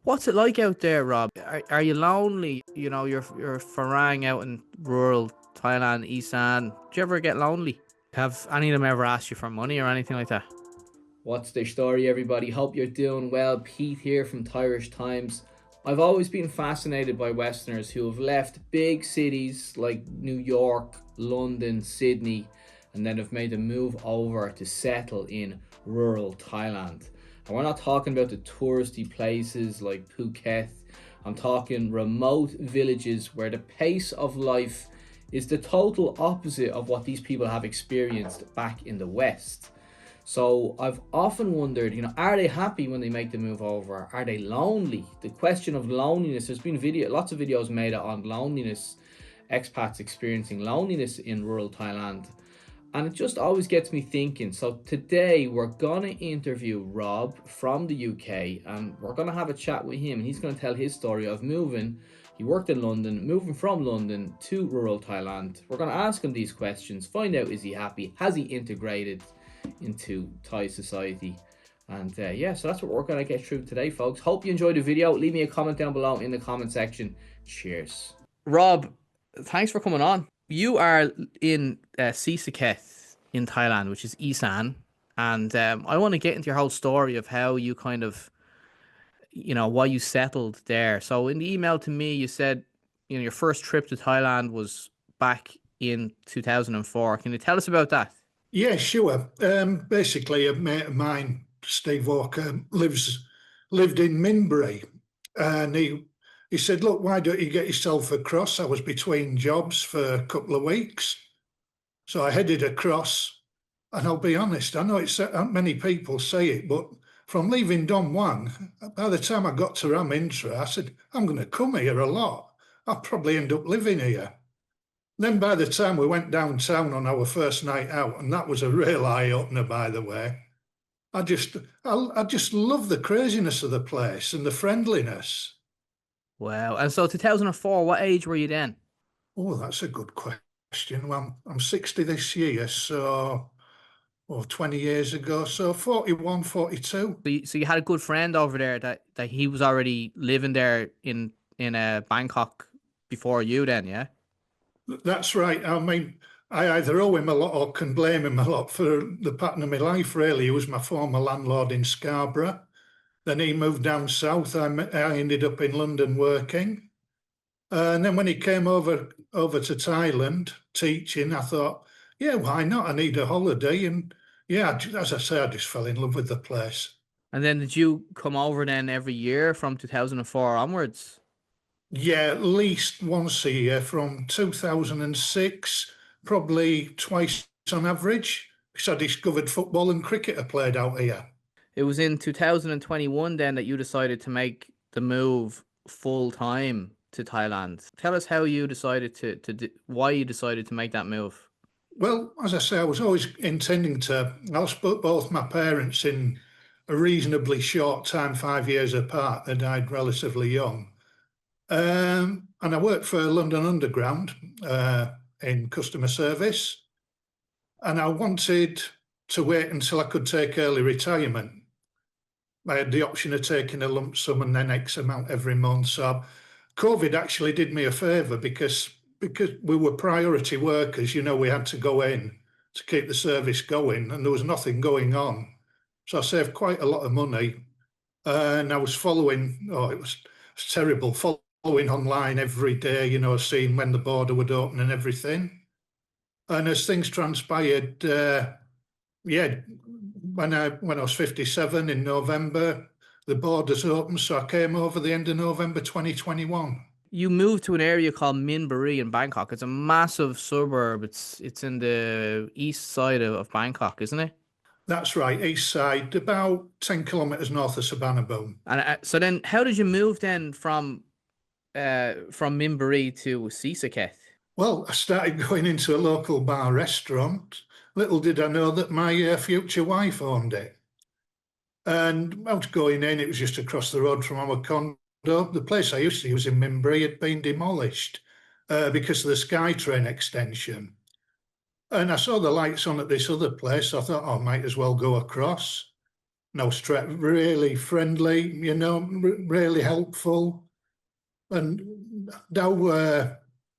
What's it like out there, Rob? Are you lonely? You know, you're farang out in rural Thailand, Isan. Do you ever get lonely? Have any of them ever asked you for money or anything like that? What's the story, everybody? Hope you're doing well. Pete here from Thairish Times. I've always been fascinated by Westerners who have left big cities like New York, London, Sydney, and then have made a move over to settle in rural Thailand. And we're not talking about the touristy places like Phuket. I'm talking remote villages where the pace of life is the total opposite of what these people have experienced back in the West. So I've often wondered, are they happy when they make the move over? Are they lonely? The question of loneliness, there's been lots of videos made on loneliness, expats experiencing loneliness in rural Thailand. And it just always gets me thinking. So today we're gonna interview Rob from the UK, and we're gonna have a chat with him, and he's gonna tell his story of moving. He worked in London, moving from London to rural Thailand. We're gonna ask him these questions, find out, is he happy? Has he integrated into Thai society? And yeah, so that's what we're going to get through today, folks. Hope you enjoyed the video. Leave me a comment down below in the comment section. Cheers. Rob, thanks for coming on. You are in Sisaket in Thailand, which is Isan. And I want to get into your whole story of how you kind of, why you settled there. So in the email to me, you said, your first trip to Thailand was back in 2004. Can you tell us about that? Yeah, sure. Basically, a mate of mine, Steve Walker, lived in Minbury, and he said, "Look, why don't you get yourself across?" I was between jobs for a couple of weeks, so I headed across. And I'll be honest, I know it's many people say it, but from leaving Don Juan, by the time I got to Ramintra, I said, "I'm going to come here a lot. I'll probably end up living here." Then by the time we went downtown on our first night out, and that was a real eye-opener, by the way, I just love the craziness of the place and the friendliness. Wow. And so 2004, what age were you then? Oh, that's a good question. Well, I'm 60 this year, so 20 years ago, so 41, 42. So you had a good friend over there that he was already living there in Bangkok before you then, yeah? That's right. I mean, I either owe him a lot or can blame him a lot for the pattern of my life, really. He was my former landlord in Scarborough. Then he moved down south. I ended up in London working. And then when he came over to Thailand teaching, I thought, yeah, why not? I need a holiday. And yeah, as I say, I just fell in love with the place. And then did you come over then every year from 2004 onwards? Yeah, at least once a year from 2006, probably twice on average, because I discovered football and cricket are played out here. It was in 2021 then that you decided to make the move full time to Thailand. Tell us how you decided why you decided to make that move. Well, as I say, I was always intending to. I lost both my parents in a reasonably short time, 5 years apart. They died relatively young. And I worked for London Underground in customer service. And I wanted to wait until I could take early retirement. I had the option of taking a lump sum and then X amount every month. So COVID actually did me a favour because we were priority workers. We had to go in to keep the service going, and there was nothing going on. So I saved quite a lot of money, and I was following. Oh, it was terrible. Following online every day, seeing when the border would open and everything. And as things transpired, yeah, when I was 57 in November, the borders opened, so I came over the end of November 2021. You moved to an area called Minbury in Bangkok. It's a massive suburb. It's in the east side of Bangkok, isn't it? That's right, east side, about 10 kilometres north of Sabanabone. And so then, how did you move then from Minbury to Sisaket? Well, I started going into a local bar restaurant. Little did I know that my future wife owned it. And I was going in, it was just across the road from our condo. The place I used to use in Minbury had been demolished because of the SkyTrain extension. And I saw the lights on at this other place. I thought, I might as well go across. no stress, really friendly, really helpful. And now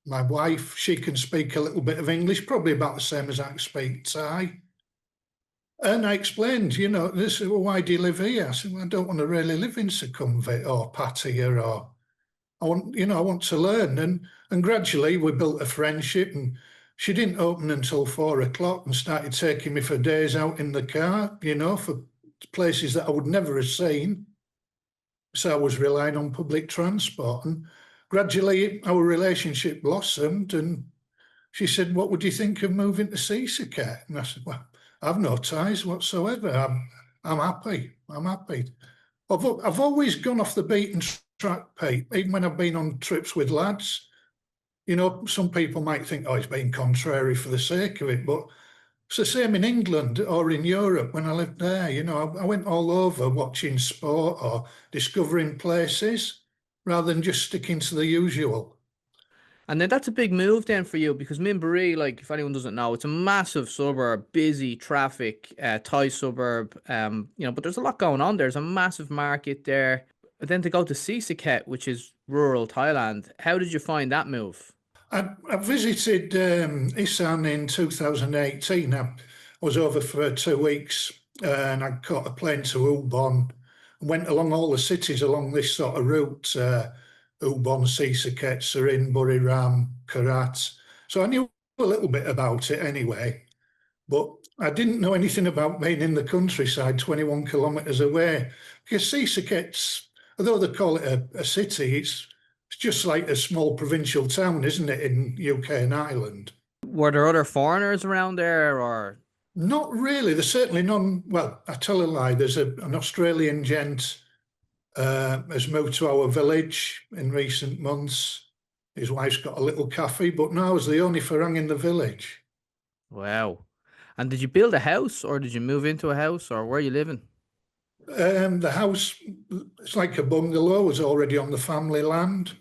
my wife, she can speak a little bit of English, probably about the same as I can speak Thai. And I explained, this is, well, why do you live here? I said, well, I don't want to really live in Sukhumvit or Pattaya, or I want to learn. And gradually we built a friendship, and she didn't open until 4 o'clock and started taking me for days out in the car, for places that I would never have seen. So I was relying on public transport. And gradually our relationship blossomed, and she said, what would you think of moving to Seasicket? And I said, well, I've no ties whatsoever. I'm happy. I'm happy. I've always gone off the beaten track, Pete, even when I've been on trips with lads. Some people might think, oh, it's being contrary for the sake of it, but it's the same in England or in Europe when I lived there. I went all over watching sport or discovering places rather than just sticking to the usual. And then that's a big move then for you because Minbury, like if anyone doesn't know, it's a massive suburb, busy traffic, Thai suburb. But there's a lot going on. There's a massive market there. But then to go to Sisaket, which is rural Thailand, how did you find that move? I visited Isan in 2018. I was over for 2 weeks and I caught a plane to Ubon and went along all the cities along this sort of route. Ubon, Sisaket, Sarin, Buriram, Karat. So I knew a little bit about it anyway, but I didn't know anything about being in the countryside 21 kilometres away. Because Sisaket's, although they call it a city, it's just like a small provincial town, isn't it, in UK and Ireland? Were there other foreigners around there or? Not really. There's certainly none. Well, I tell a lie. There's an Australian gent has moved to our village in recent months. His wife's got a little cafe, but now is the only Farang in the village. Wow. And did you build a house or did you move into a house or where are you living? The house, it's like a bungalow, was already on the family land.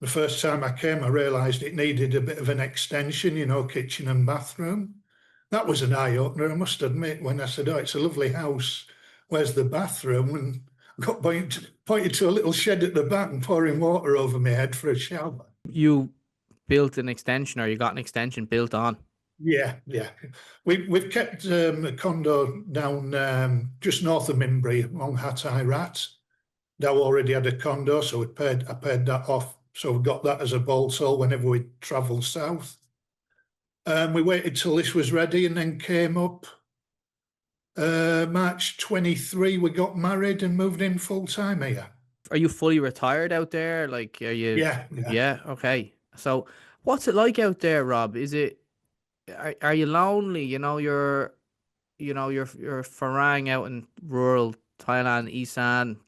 The first time I came, I realised it needed a bit of an extension, kitchen and bathroom. That was an eye-opener, I must admit, when I said, oh, it's a lovely house. Where's the bathroom? And I got pointed to a little shed at the back and pouring water over my head for a shower. You built an extension or you got an extension built on? Yeah. We've kept a condo down just north of Minbury on Hatay Rat. Dow already had a condo, so I paid that off. So we got that as a bolt hole whenever we travelled south. We waited till this was ready and then came up. March 23, we got married and moved in full time here. Are you fully retired out there? Like, are you? Yeah. Yeah. Okay. So, what's it like out there, Rob? Are you lonely? You're Farang out in rural Thailand, Isan.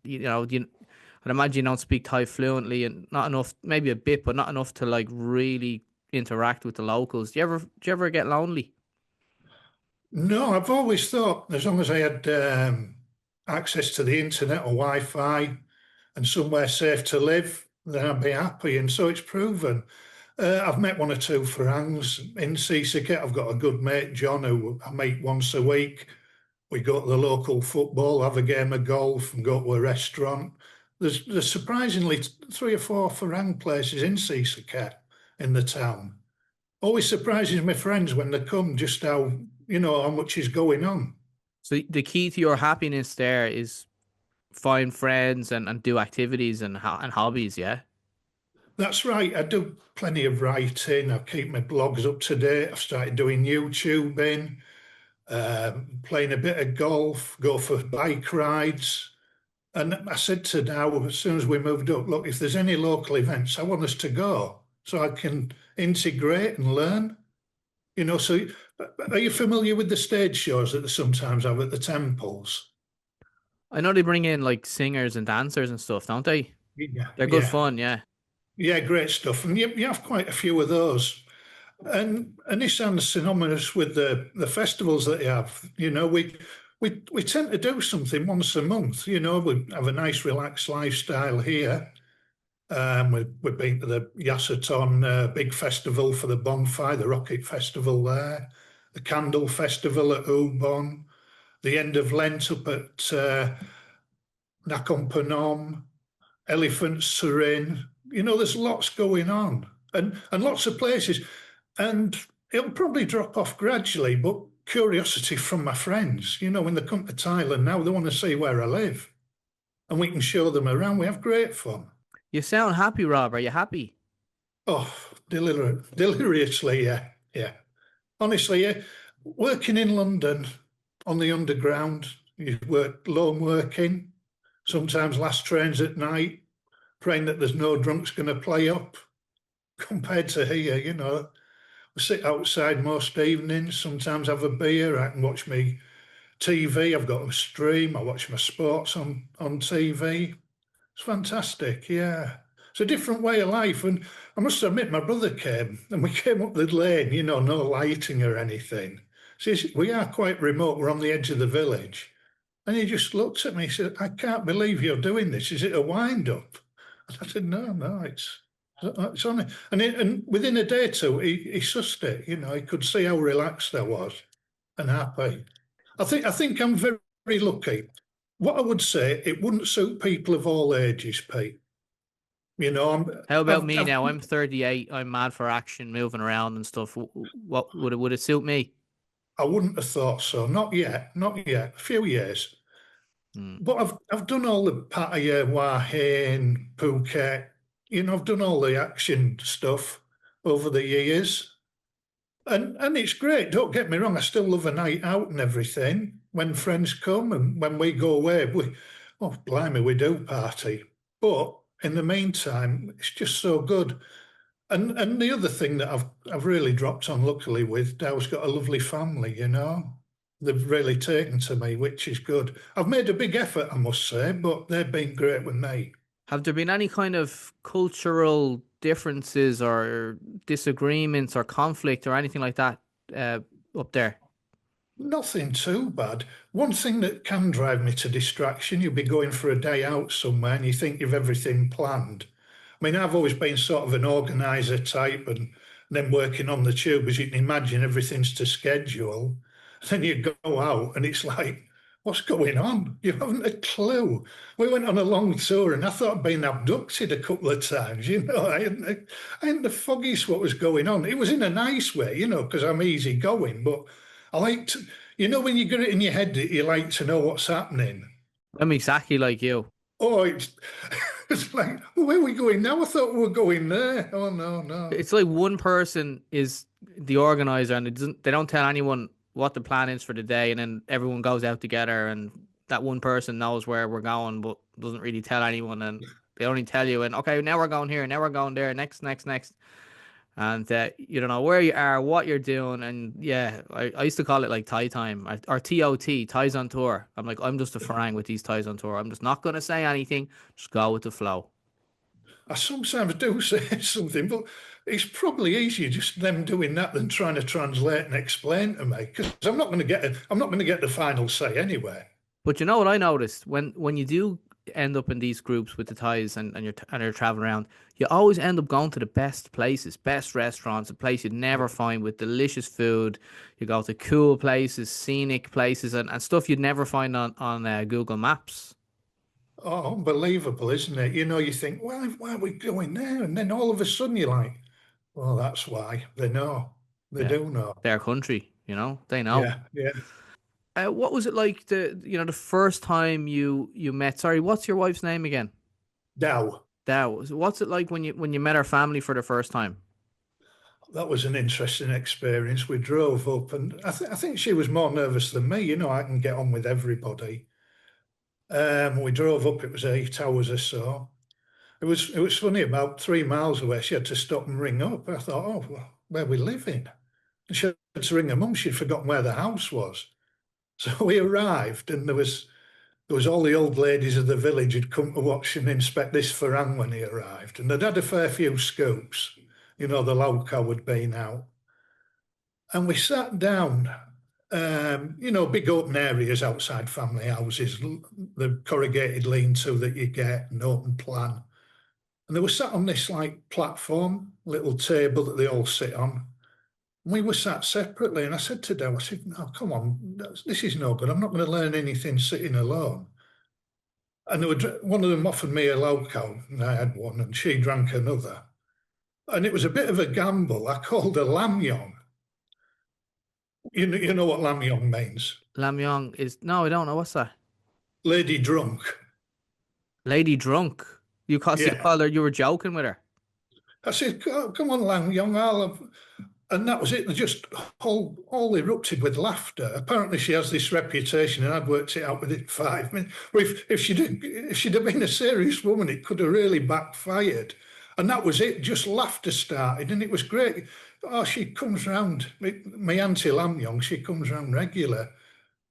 I'd imagine you don't speak Thai fluently and not enough, maybe a bit, but not enough to like really interact with the locals. Do you ever get lonely? No, I've always thought as long as I had access to the internet or Wi-Fi and somewhere safe to live, then I'd be happy. And so it's proven. I've met one or two Farangs in Seasicket. I've got a good mate, John, who I meet once a week. We go to the local football, have a game of golf, and go to a restaurant. There's surprisingly 3 or 4 Farang places in Seasicket in the town. Always surprises my friends when they come just how much is going on. So the key to your happiness there is find friends and do activities and hobbies. Yeah. That's right. I do plenty of writing. I keep my blogs up to date. I've started doing YouTubing, playing a bit of golf, go for bike rides. And I said to Dow, as soon as we moved up, look, if there's any local events, I want us to go so I can integrate and learn. So are you familiar with the stage shows that they sometimes have at the temples? I know they bring in like singers and dancers and stuff, don't they? Yeah, They're good fun. Yeah. yeah, great stuff. And you have quite a few of those. And this sounds synonymous with the festivals that you have. We tend to do something once a month. We have a nice relaxed lifestyle here. We've been to the Yasaton big festival for the bonfire, the rocket festival there, the candle festival at Ubon. the end of Lent up at Nakhon Phanom, Elephant Serene. There's lots going on and lots of places. And it'll probably drop off gradually, but curiosity from my friends, when they come to Thailand now, they want to see where I live and we can show them around. We have great fun. You sound happy, Rob. Are you happy? Oh, deliriously, yeah, yeah. Honestly, yeah. Working in London on the underground, you work lone working, sometimes last trains at night, praying that there's no drunks going to play up. Compared to here, we sit outside most evenings, sometimes have a beer, I can watch me TV, I've got a stream, I watch my sports on TV. It's fantastic, yeah. It's a different way of life. And I must admit, my brother came and we came up the lane, no lighting or anything. See, we are quite remote, we're on the edge of the village. And he just looked at me, he said, I can't believe you're doing this. Is it a wind up? And I said, no, it's on it. And within a day or two, he sussed it, he could see how relaxed I was and happy. I think I'm very, very lucky. What I would say, it wouldn't suit people of all ages, Pete. How about me I've now? I'm 38. I'm mad for action, moving around and stuff. What would it suit me? I wouldn't have thought so. Not yet. Not yet. A few years. Hmm. But I've done all the Pattaya, Hua Hin, Phuket. I've done all the action stuff over the years. And it's great. Don't get me wrong. I still love a night out and everything. When friends come and when we go away, blimey, we do party. But in the meantime, it's just so good. And the other thing that I've really dropped on luckily with, Dow's got a lovely family. They've really taken to me, which is good. I've made a big effort, I must say, but they've been great with me. Have there been any kind of cultural differences or disagreements or conflict or anything like that uh, up there? Nothing too bad. One thing that can drive me to distraction, you'll be going for a day out somewhere and you think you've everything planned. I mean, I've always been sort of an organizer type and then working on the tube, as you can imagine, everything's to schedule. Then you go out and it's like, what's going on? You haven't a clue. We went on a long tour and I thought I'd been abducted a couple of times. I hadn't the foggiest what was going on. It was in a nice way, because I'm easy going, but I like to, when you get it in your head that you like to know what's happening. I'm exactly like you. Oh, it's like, where are we going now? I thought we were going there. Oh, no, no. It's like one person is the organizer and they don't tell anyone what the plan is for the day, and then everyone goes out together, and that one person knows where we're going, but doesn't really tell anyone, and they only tell you, and okay, now we're going here, now we're going there, next, and you don't know where you are, what you're doing, and yeah, I used to call it like Thai time or TOT, Ties on Tour. I'm like, I'm just a farang with these Ties on Tour. I'm just not gonna say anything, just go with the flow. I sometimes do say something, but it's probably easier just them doing that than trying to translate and explain to me because I'm not going to get the final say anyway. But you know what I noticed when you do end up in these groups with the Thais and you're traveling around, you always end up going to the best places, best restaurants, a place you'd never find with delicious food. You go to cool places, scenic places, and stuff you'd never find on Google Maps. Oh, unbelievable, isn't it? You think, well, why are we going there? And then all of a sudden you're like, well, that's why. They know. They Yeah, do know. their country, they know. Yeah, yeah. What was it like the first time you met? Sorry, what's your wife's name again? Now, Dow. What's it like when you met her family for the first time? that was an interesting experience. We drove up, and I think she was more nervous than me. I can get on with everybody. We drove up. It was 8 hours or so. It was funny. About 3 miles away, she had to stop and ring up. I thought, oh, well, where we living? And she had to ring her mum. She'd forgotten where the house was. So we arrived, and there was all the old ladies of the village had come to watch and inspect this farang when he arrived, and they'd had a fair few scoops. The loco had been out, and we sat down. Big open areas outside family houses, the corrugated lean-to that you get, an open plan. And they were sat on this like platform, little table that they all sit on. We were sat separately, and I said to Dale, I said, "No, come on, this is no good. I'm not going to learn anything sitting alone." And one of them offered me a loco, and I had one, and she drank another. And it was a bit of a gamble. I called her Lam Yong. You know what Lam Yong means? Lam Yong is no, I don't know what's that. Lady drunk. Lady drunk. So you Yeah. called her. You were joking with her. I said, come on, Lam Yong, I'll have... And that was it. They just all erupted with laughter. Apparently, she has this reputation, and I'd worked it out within 5 minutes. Well, if she'd have been a serious woman, it could have really backfired. And that was it. Just laughter started, and it was great. Oh, she comes round. My auntie Lam Yong, she comes round regular,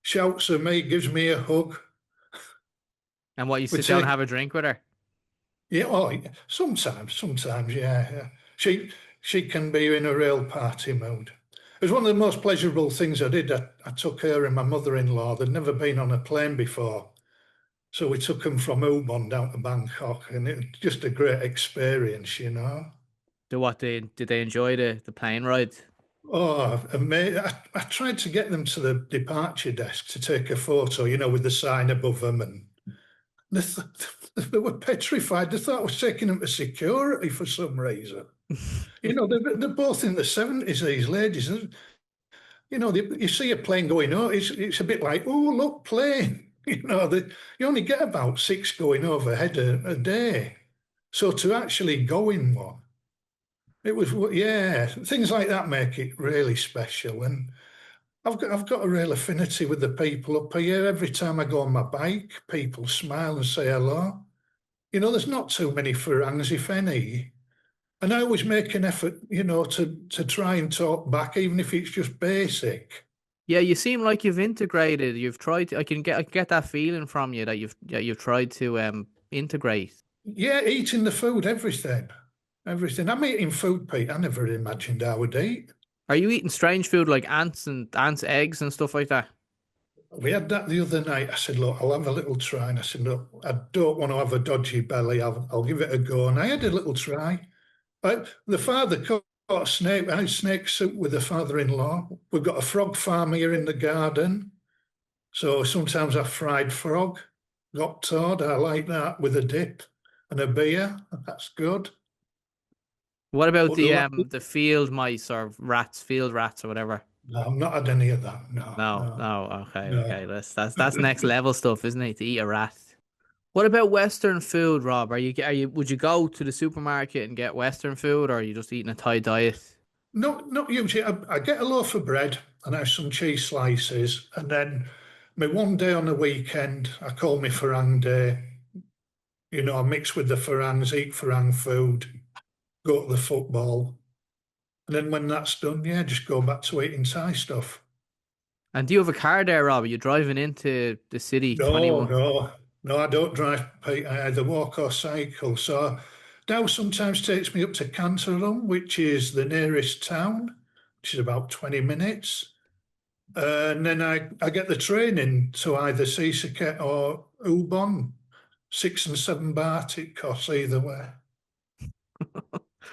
shouts at me, gives me a hug. And what, you We sit down and take have a drink with her? Yeah, oh, yeah. Sometimes, yeah, yeah. She can be in a real party mood. It was one of the most pleasurable things I did. I took her and my mother-in-law. They'd never been on a plane before, so we took them from Ubon down to Bangkok, and it was just a great experience, you know. Did they enjoy the plane ride? Oh, amazing. I tried to get them to the departure desk to take a photo, you know, with the sign above them, and they, they were petrified. They thought I was taking them to security for some reason. You know, they're both in the 70s, these ladies. You know, you see a plane going over, it's a bit like, oh, look, plane. You know, you only get about 6 going overhead a day. So to actually go in one, it was, yeah, things like that make it really special. And I've got a real affinity with the people up here. Every time I go on my bike, people smile and say hello. You know, there's not too many Farangs, if any. And I always make an effort, you know, to try and talk back, even if it's just basic. Yeah, you seem like you've integrated. You've tried to, I can get that feeling from you that you've tried to integrate. Yeah, eating the food, everything. Everything. I'm eating food, Pete. I never imagined I would eat. Are you eating strange food like ants' eggs and stuff like that? We had that the other night. I said, look, I'll have a little try. And I said, look, I don't want to have a dodgy belly. I'll give it a go. And I had a little try. The father caught a snake. I had snake soup with the father-in-law. We've got a frog farm here in the garden. So sometimes I fried frog, got toad. I like that with a dip and a beer. That's good. What about But the the field mice or rats, field rats or whatever? No, I've not had any of that. No, No, no, no. Okay, no. okay. That's next level stuff, isn't it? To eat a rat. What about Western food, Rob? Would you go to the supermarket and get Western food, or are you just eating a Thai diet? Not usually. I get a loaf of bread and I have some cheese slices, and then my one day on the weekend, I call me Farang day. You know, I mix with the Farangs, eat Farang food, go to the football, and then when that's done, yeah, just go back to eating Thai stuff. And do you have a car there, Rob? Are you driving into the city No, 21? no, no, I don't drive, Pete. I either walk or cycle. So Dow sometimes takes me up to Canterbury, which is the nearest town, which is about 20 minutes. And then I get the train in to either Seasicket or Ubon. 6 and 7 baht it costs either way.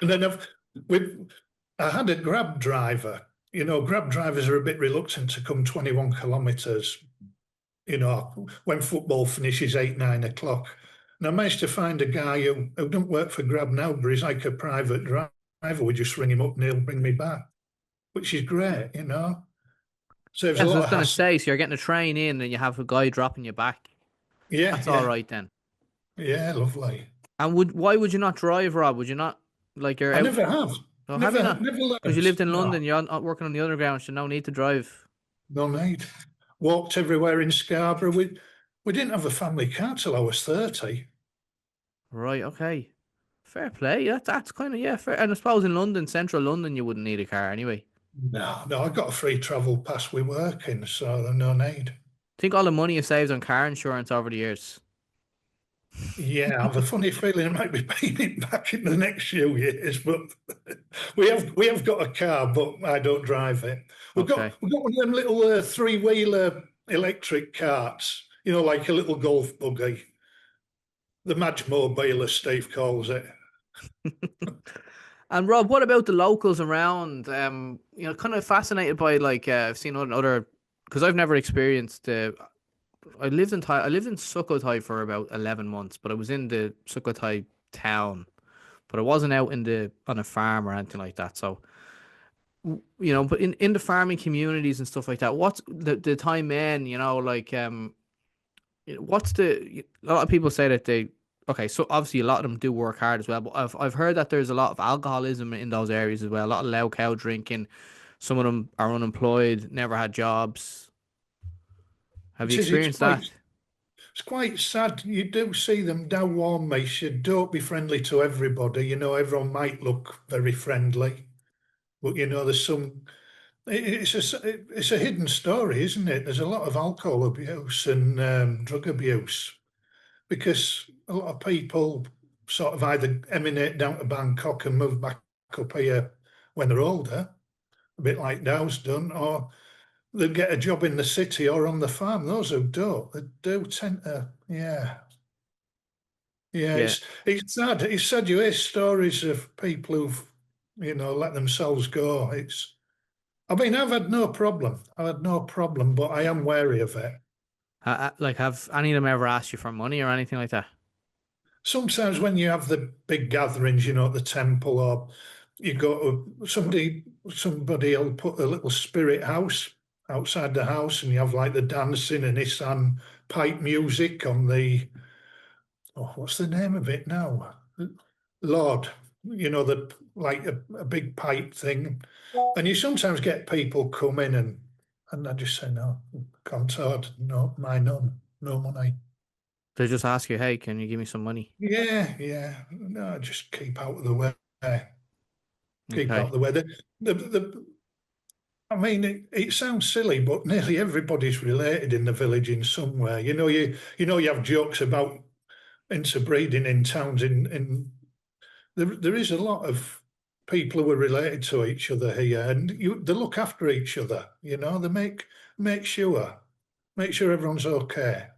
And then I had a Grab driver. You know, Grab drivers are a bit reluctant to come 21 kilometres, you know, when football finishes 8, 9 o'clock. And I managed to find a guy who don't work for Grab now, but he's like a private driver. We just ring him up and he'll bring me back, which is great, you know. Saves a Yes, I lot was of gonna hassle. say, so you're getting a train in and you have a guy dropping you back. Yeah, That's all yeah, right then. yeah, lovely. And why would you not drive, Rob? Would you not like you're I out? never have. Oh, have you Never, not? never Because you learnt. lived in No, London, you're not working on the underground, so no need to drive. no need. Walked everywhere in Scarborough. We didn't have a family car till I was 30. Right, okay. Fair play. That's kind of yeah, fair. And I suppose in London, central London, you wouldn't need a car anyway. No, no, I got a free travel pass with working, so no need. Think all the money you saved on car insurance over the years. Yeah, I have a funny feeling I might be paying it back in the next few years, but we have got a car, but I don't drive it. We've got Okay. we've got one of them little 3-wheeler electric carts, you know, like a little golf buggy, the Madge Mobile, as Steve calls it. And Rob, what about the locals around? Kind of fascinated by like I've seen other because I've never experienced. I lived in Thai. I lived in Sukhothai for about 11 months, but I was in the Sukhothai town, but I wasn't out in the on a farm or anything like that. So but in the farming communities and stuff like that, what's the Thai men? What's a lot of people say that they okay, so obviously a lot of them do work hard as well, but I've heard that there's a lot of alcoholism in those areas as well, a lot of loud cow drinking. Some of them are unemployed, never had jobs. Have you It is. It's experienced that? quite sad. You do see them down warm mace. You don't be friendly to everybody. Everyone might look very friendly, but there's some. It's a hidden story, isn't it? There's a lot of alcohol abuse and drug abuse because a lot of people sort of either emanate down to Bangkok and move back up here when they're older, a bit like Dow's done, or they get a job in the city or on the farm. Those who don't, they do tend to, yeah. Yeah, Yeah. it's sad. It's sad you hear stories of people who've, let themselves go. I mean, I've had no problem. I've had no problem, but I am wary of it. Like, have any of them ever asked you for money or anything like that? Sometimes when you have the big gatherings, at the temple, or you go to somebody will put a little spirit house outside the house, and you have like the dancing and Isan pipe music on the what's the name of it now? Lord, the like a big pipe thing, and you sometimes get people come in and I just say no, can't afford, no, my none, no money. They just ask you, hey, can you give me some money? Yeah, yeah, no, just keep out of the way. Keep out of Okay. the way. I mean, it sounds silly, but nearly everybody's related in the village in some way. You have jokes about interbreeding in towns. There is a lot of people who are related to each other here, and they look after each other. They make sure everyone's okay.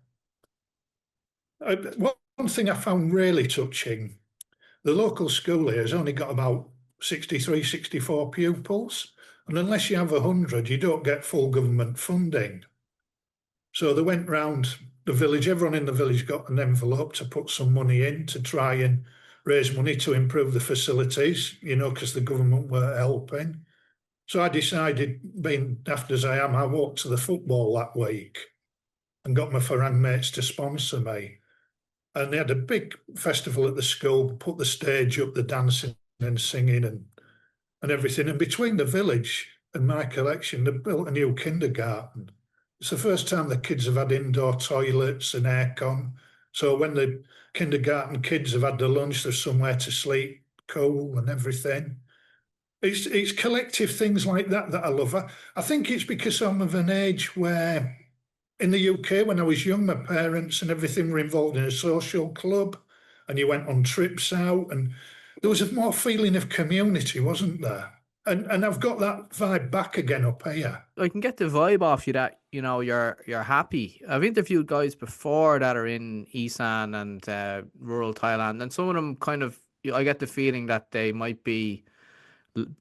One thing I found really touching: the local school here has only got about 63, 64 pupils, and unless you have 100, you don't get full government funding. So they went round the village. Everyone in the village got an envelope to put some money in to try and raise money to improve the facilities, because the government were helping. So I decided, being daft as I am, I walked to the football that week and got my Farang mates to sponsor me. And they had a big festival at the school, put the stage up, the dancing and singing and everything. And between the village and my collection, they built a new kindergarten. It's the first time the kids have had indoor toilets and aircon. So when the kindergarten kids have had their lunch, there's somewhere to sleep, cool and everything. It's collective things like that I love. I think it's because I'm of an age where in the UK, when I was young, my parents and everything were involved in a social club, and you went on trips out, and there was a more feeling of community, wasn't there? And I've got that vibe back again up here. I can get the vibe off you that you're happy. I've interviewed guys before that are in Isan and rural Thailand, and some of them kind of I get the feeling that they might be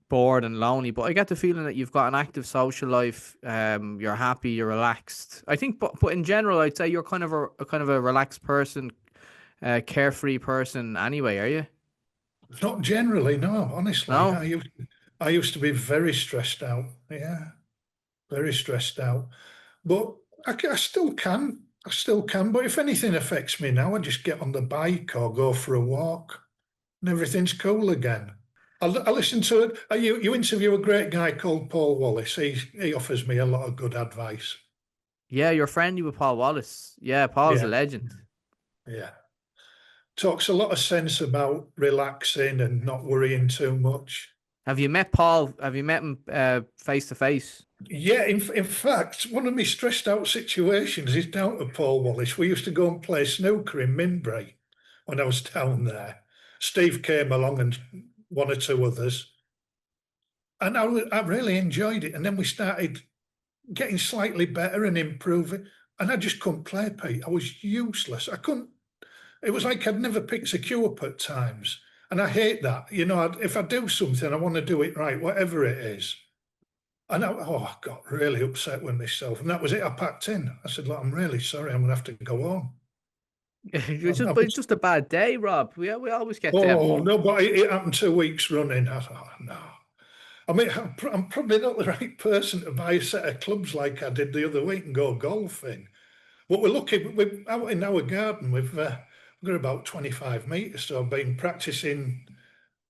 bored and lonely, but I get the feeling that you've got an active social life. You're happy, you're relaxed. I think, but in general, I'd say you're kind of a relaxed person, carefree person. Anyway, are you? Not generally, no. Honestly, No. I used to be very stressed out. Yeah, very stressed out. But I still can. I still can. But if anything affects me now, I just get on the bike or go for a walk, and everything's cool again. I listen to it. You interview a great guy called Paul Wallace. He offers me a lot of good advice. Yeah, you're friendly with Paul Wallace. Yeah, Paul's a Yeah, legend. yeah. Talks a lot of sense about relaxing and not worrying too much. Have you met Paul? Have you met him face to face? Yeah, in fact, one of my stressed out situations is down to Paul Wallace. We used to go and play snooker in Minbury when I was down there. Steve came along and one or two others, and I really enjoyed it. And then we started getting slightly better and improving, and I just couldn't play, Pete. I was useless. I couldn't. It was like I'd never picked a cue up at times. And I hate that. If I do something, I want to do it right, whatever it is. I got really upset with myself. And that was it. I packed in. I said, look, I'm really sorry. I'm going to have to go home. But it's just a bad day, Rob. We always get them. Oh, no, but it happened 2 weeks running. I thought, oh, no. I mean, I'm probably not the right person to buy a set of clubs like I did the other week and go golfing. But we're lucky, we're out in our garden. We've got about 25 metres, so I've been practicing.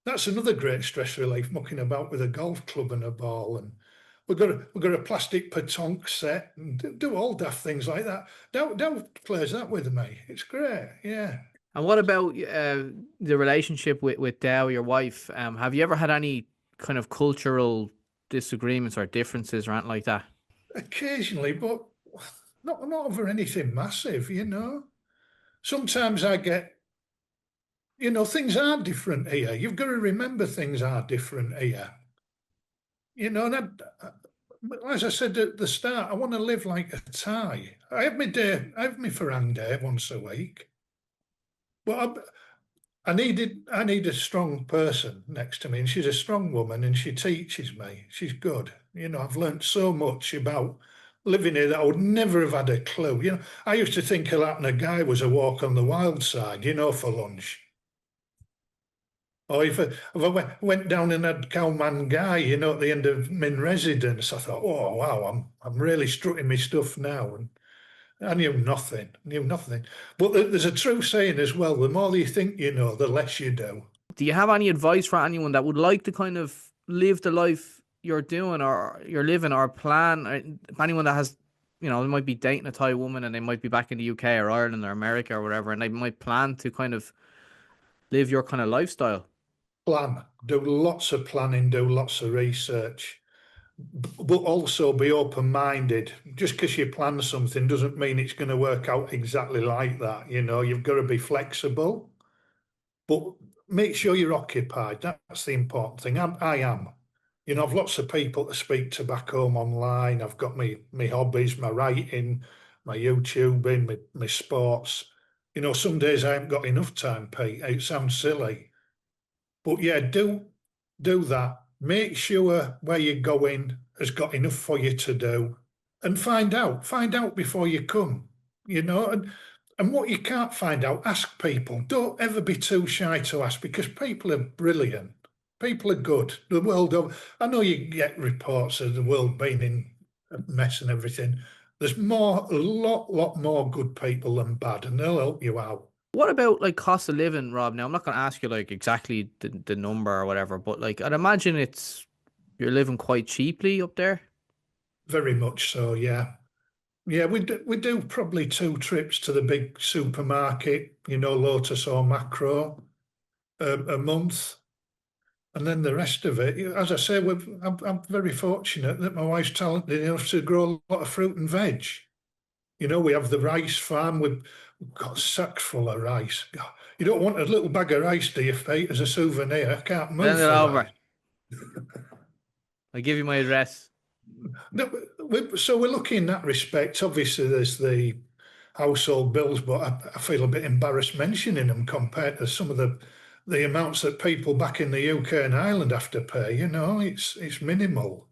That's another great stress relief, mucking about with a golf club and a ball. And we've got a plastic pétanque set and do all daft things like that. Dow plays that with me. It's great, yeah. And what about the relationship with Dow, your wife? Have you ever had any kind of cultural disagreements or differences or anything like that? Occasionally, but not over anything massive. Sometimes I get, things are different here. You've got to remember things are different here. As I said at the start, I want to live like a Thai. I have my farang day once a week. But I need a strong person next to me, and she's a strong woman, and she teaches me. She's good. I've learned so much about living here that I would never have had a clue. I used to think a Latin a guy was a walk on the wild side, for lunch. Or if I went down and had Cowman Guy, at the end of min residence, I thought, oh wow, I'm really strutting my stuff now. And I knew nothing. But there's a true saying as well: the more you think you know, the less you do. Do you have any advice for anyone that would like to kind of live the life you're doing or you're living or plan? Or anyone that has, they might be dating a Thai woman and they might be back in the UK or Ireland or America or whatever, and they might plan to kind of live your kind of lifestyle. Plan, do lots of planning, do lots of research, but also be open-minded. Just because you plan something doesn't mean it's going to work out exactly like that. You've got to be flexible, but make sure you're occupied. That's the important thing. I am. I've lots of people to speak to back home online. I've got my hobbies, my writing, my YouTubing, my sports. Some days I haven't got enough time, Pete. It sounds silly. But yeah, do that. Make sure where you're going has got enough for you to do, and find out. Find out before you come. And what you can't find out, ask people. Don't ever be too shy to ask, because people are brilliant. People are good. The world over. I know you get reports of the world being in a mess and everything. There's a lot more good people than bad, and they'll help you out. What about like cost of living, Rob? Now, I'm not going to ask you like exactly the number or whatever, but like I'd imagine you're living quite cheaply up there. Very much so, yeah. Yeah, we do probably 2 trips to the big supermarket, Lotus or Macro, a month, and then the rest of it. As I say, I'm very fortunate that my wife's talented enough to grow a lot of fruit and veg. We have the rice farm. We've got sacks full of rice. You don't want a little bag of rice, do you, Pete, as a souvenir? I can't move Send it for over. rice. I'll give you my address. No, so we're lucky in that respect. Obviously, there's the household bills, but I feel a bit embarrassed mentioning them compared to some of the amounts that people back in the UK and Ireland have to pay. It's minimal.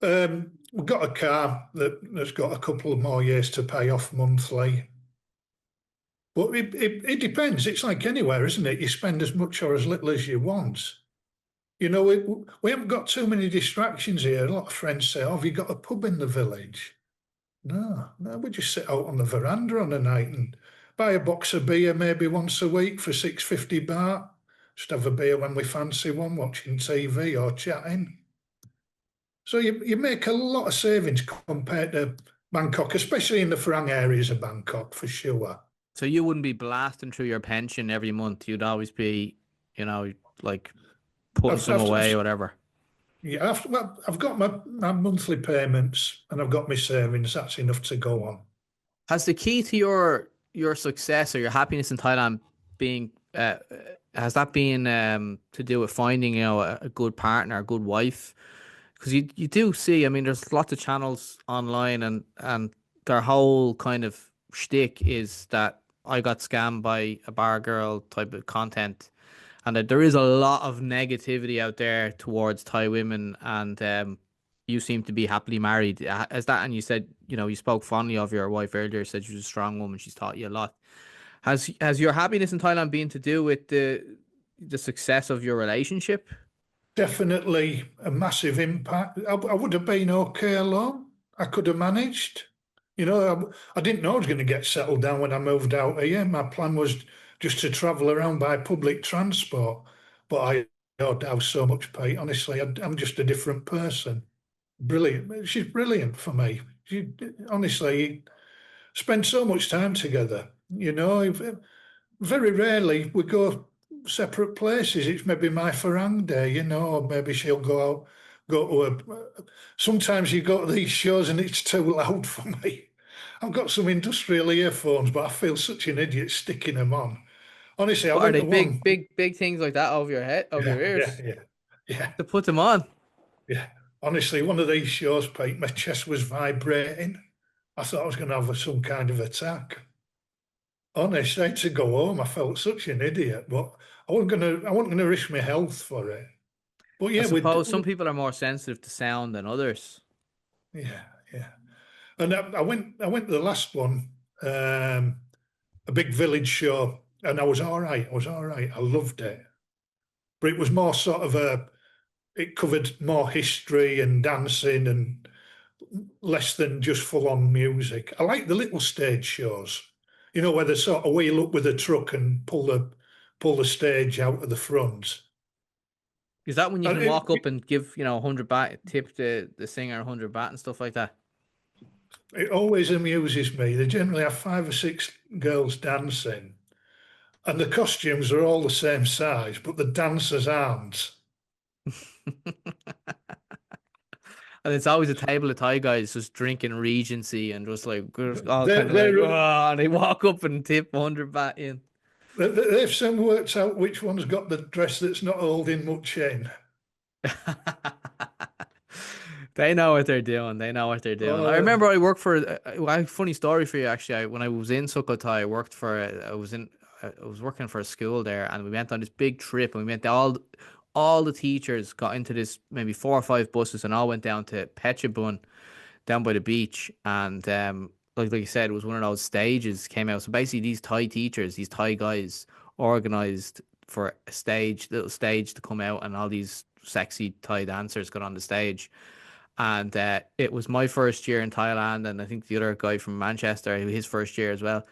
We've got a car that's got a couple of more years to pay off monthly. But it depends. It's like anywhere, isn't it? You spend as much or as little as you want. We haven't got too many distractions here. A lot of friends say, oh, have you got a pub in the village? No, we just sit out on the veranda on a night and buy a box of beer maybe once a week for 650 baht. Just have a beer when we fancy one, watching TV or chatting. So you make a lot of savings compared to Bangkok, especially in the Farang areas of Bangkok, for sure. So you wouldn't be blasting through your pension every month. You'd always be, like putting I've, some I've, away or whatever. yeah, I've got my monthly payments and I've got my savings. That's enough to go on. Has the key to your success or your happiness in Thailand being has that been to do with finding a good partner, a good wife? Because you do see, I mean, there's lots of channels online and their whole kind of shtick is that I got scammed by a bar girl type of content. and that there is a lot of negativity out there towards Thai women, and you seem to be happily married. As that, and you said, you spoke fondly of your wife earlier, said she was a strong woman, she's taught you a lot. Has your happiness in Thailand been to do with the success of your relationship? Definitely a massive impact. I would have been okay alone. I could have managed. I didn't know I was going to get settled down when I moved out here. My plan was just to travel around by public transport. But I have so much pay. Honestly, I'm just a different person. Brilliant. She's brilliant for me. She honestly spend so much time together. Very rarely we go separate places. It's maybe my Farang day, or maybe she'll go to sometimes you go to these shows and it's too loud for me. I've got some industrial earphones, but I feel such an idiot sticking them on. Honestly, I What are went they, to big, one. big, big things like that over your head, over Yeah, your yeah, ears yeah, yeah, to put them on? yeah. Honestly, one of these shows, Pete, my chest was vibrating. I thought I was going to have some kind of attack. Honestly, I had to go home. I felt such an idiot, but I wasn't gonna risk my health for it. But I yeah, suppose some people are more sensitive to sound than others. yeah, yeah. And I went to the last one, a big village show, and I was all right. I was all right. I loved it, but it was more sort of it covered more history and dancing and less than just full on music. I like the little stage shows, where they sort of wheel up with a truck and pull the stage out of the front. Is that when you And can it, walk up and give, 100 baht, tip the singer 100 baht and stuff like that? it always amuses me. They generally have 5 or 6 girls dancing, and the costumes are all the same size, but the dancers aren't. And it's always a table of Thai guys just drinking Regency and just like all They're, kind of like, they're, oh, and they walk up and tip 100 baht in. they've soon worked out which one's got the dress that's not holding much in. They know what they're doing. They know what they're doing. I Uh, remember I worked for a funny story for you actually. When I was in Sukhothai, I worked for I was working for a school there, and we went on this big trip, and we went all the teachers got into this maybe 4 or 5 buses and all went down to Phetchabun down by the beach, and like you said, it was one of those stages came out. So basically, these Thai teachers, these Thai guys, organized for a little stage to come out, and all these sexy Thai dancers got on the stage. And it was my first year in Thailand, and I think the other guy from Manchester, his first year as well.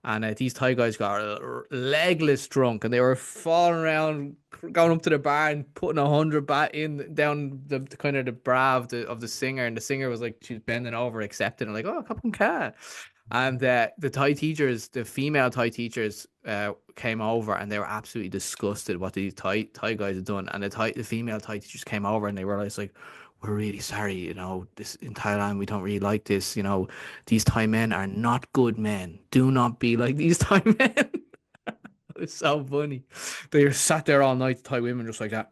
And these Thai guys got legless drunk, and they were falling around, going up to the bar and putting 100 baht in down the kind of the bra of the singer, and the singer was like she's bending over, accepting, and like oh, cup and cat. And the Thai teachers, the female Thai teachers, came over, and they were absolutely disgusted what these Thai guys had done. And the female Thai teachers came over, and they were like, "We're really sorry, this in Thailand we don't really like this. These Thai men are not good men. Do not be like these Thai men." It's so funny. They were sat there all night, the Thai women just like that,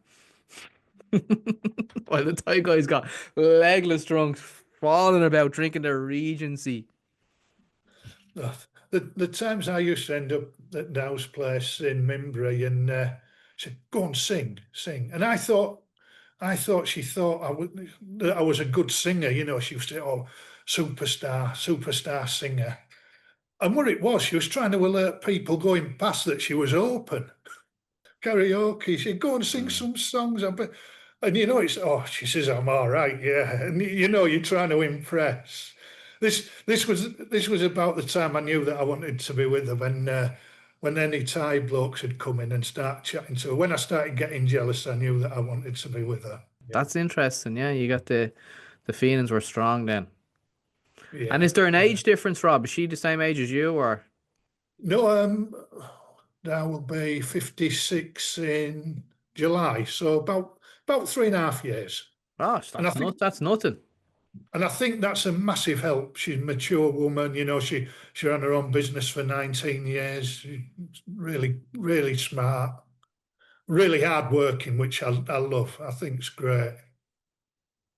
while the Thai guys got legless drunks, falling about, drinking their Regency. the times I used to end up at Dow's place in Mimbry and said, "Go on, sing, sing," and I thought she thought that I was a good singer. She used to say, "Oh, superstar, superstar singer." And what it was, she was trying to alert people going past that she was open. Karaoke. She'd go and sing Mm. some songs. And she says, "I'm all right, yeah." And you're trying to impress. This was about the time I knew that I wanted to be with her when any Thai blokes had come in and start chatting to her. When I started getting jealous, I knew that I wanted to be with her. Yeah, That's interesting. Yeah, you got the feelings were strong then. And is yeah, there an yeah. age difference, Rob? Is she the same age as you, or? No, I will be 56 in July, so about 3.5 years. Gosh, And I that's think not that's nothing. and I think that's a massive help. She's a mature woman, she ran her own business for 19 years. She's really, really smart, really hard working, which I love. I think it's great.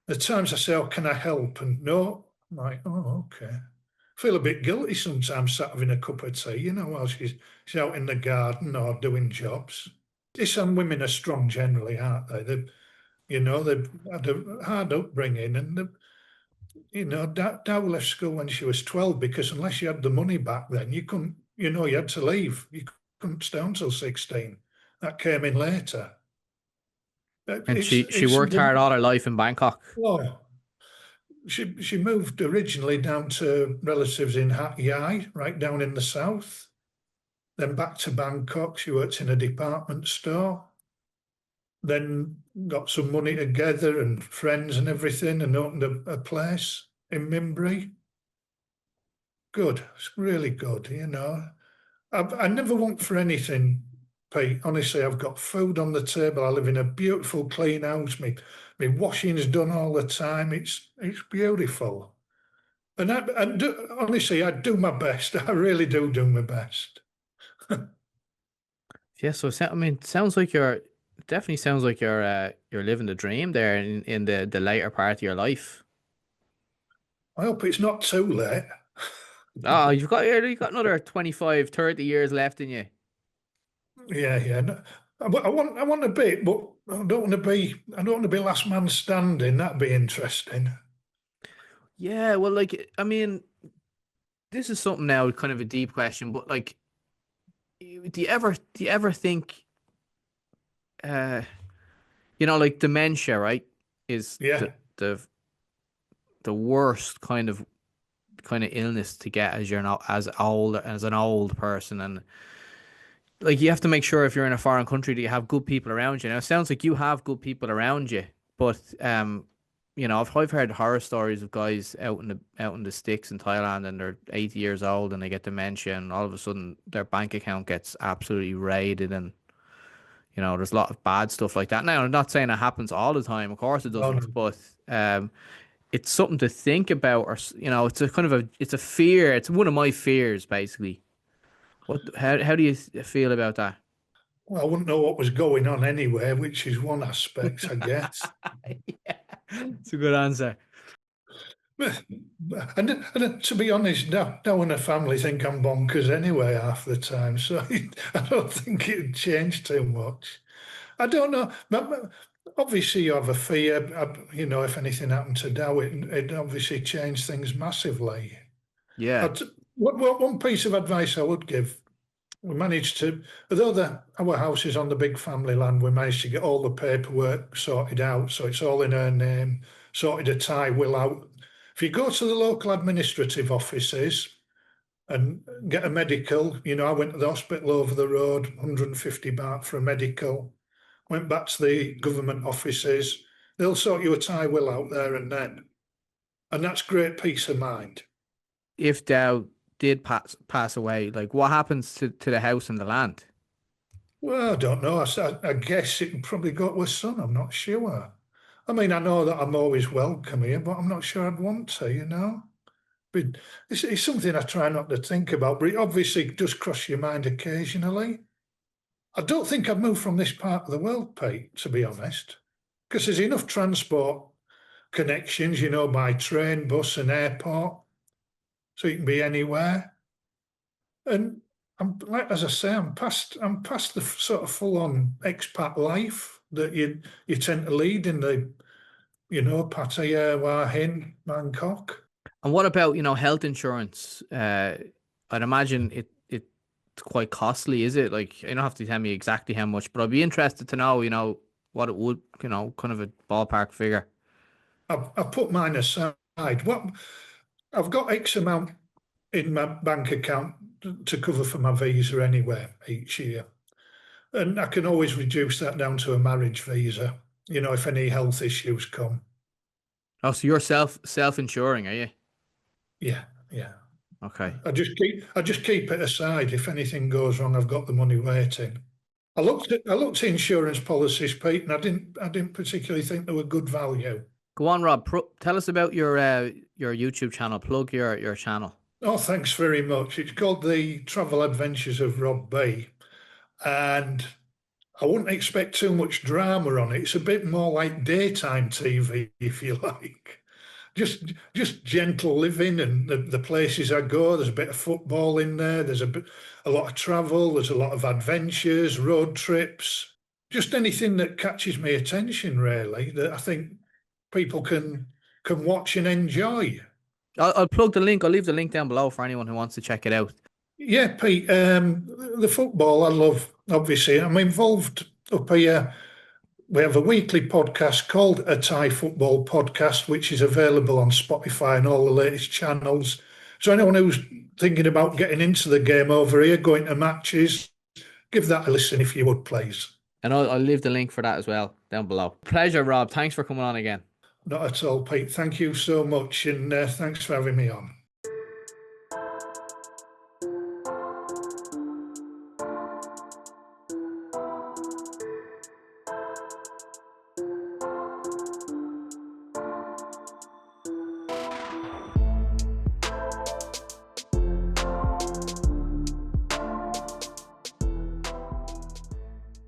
At times I say, "Oh, can I help?" And no, I'm like, "Oh, okay." Feel a bit guilty sometimes sat having a cup of tea, while she's out in the garden or doing jobs. Islam women are strong generally, aren't they? They've had a hard upbringing, and Dow left school when she was 12 because unless you had the money back then, you couldn't. You had to leave. You couldn't stay until 16. That came in later. But And she it's worked something. hard all her life in Bangkok. Oh, she moved originally down to relatives in Hat Yai, right down in the south. Then back to Bangkok. She worked in a department store. Then got some money together and friends and everything, and opened a place in Mimbri. Good, it's really good. I never want for anything, Pete. Honestly, I've got food on the table. I live in a beautiful, clean house. My washing's done all the time. It's beautiful. And honestly, I do my best. I really do my best. Yeah, so I mean, it sounds like definitely sounds like you're living the dream there in the later part of your life. I hope it's not too late. Oh, you've got another 25, 30 years left in you. Yeah, yeah. No, I want a bit, but I don't want to be last man standing. That'd be interesting. Yeah, well, like I mean, this is something now, kind of a deep question, but like, do you ever think, uh, like dementia, right, is Yeah. the worst kind of illness to get as you're not as an old person, and like you have to make sure if you're in a foreign country that you have good people around you. Now, it sounds like you have good people around you, but I've heard horror stories of guys out in the sticks in Thailand, and they're 80 years old and they get dementia, and all of a sudden their bank account gets absolutely raided, and there's a lot of bad stuff like that. Now, I'm not saying it happens all the time, of course it No, no. doesn't, but it's something to think about, or it's a kind of it's a fear. It's one of my fears, basically. How do you feel about that? Well, I wouldn't know what was going on anyway, which is one aspect, I guess. Yeah, it's a good answer. And to be honest, now and her family think I'm bonkers anyway half the time, so I don't think it'd change too much. I don't know. Obviously, you have a fear. If anything happened to Dow, it'd obviously change things massively. Yeah. One piece of advice I would give: we managed to, although our house is on the big family land, we managed to get all the paperwork sorted out, so it's all in her name. Sorted a tie will out. If you go to the local administrative offices and get a medical, I went to the hospital over the road, 150 baht for a medical. Went back to the government offices. They'll sort you a tie will out there and then. And that's great peace of mind. If Dow did pass away, like what happens to the house and the land? Well, I don't know. I guess it would probably go to a son. I'm not sure. I mean, I know that I'm always welcome here, but I'm not sure I'd want to. But it's something I try not to think about, but it obviously does cross your mind occasionally. I don't think I'd move from this part of the world, Pete, to be honest, because there's enough transport connections, by train, bus, and airport, so you can be anywhere. And as I say, I'm past the sort of full-on expat life that you tend to lead in the, Pattaya, Hua Hin, Bangkok. And what about, health insurance? I'd imagine it's quite costly, is it? Like, you don't have to tell me exactly how much, but I'd be interested to know, what it would, kind of a ballpark figure. I've put mine aside. What I've got X amount in my bank account to cover for my visa anyway each year. And I can always reduce that down to a marriage visa, if any health issues come. Oh, so you're self-insuring, are you? Yeah, yeah. Okay. I just keep it aside. If anything goes wrong, I've got the money waiting. I looked at insurance policies, Pete, and I didn't particularly think they were good value. Go on, Rob. Tell us about your YouTube channel. Plug your channel. Oh, thanks very much. It's called The Travel Adventures of Rob B. And I wouldn't expect too much drama on it. It's a bit more like daytime TV, if you like. Just gentle living and the places I go. There's a bit of football in there. There's a lot of travel. There's a lot of adventures, road trips. just anything that catches my attention, really, that I think people can watch and enjoy. I'll plug the link. I'll leave the link down below for anyone who wants to check it out. Yeah, Pete. The football I love. Obviously, I'm involved up here. We have a weekly podcast called a Thai Football Podcast, which is available on Spotify and all the latest channels. So anyone who's thinking about getting into the game over here, going to matches, give that a listen if you would, please. And I'll leave the link for that as well down below. Pleasure, Rob. Thanks for coming on again. Not at all, Pete. Thank you so much, and thanks for having me on.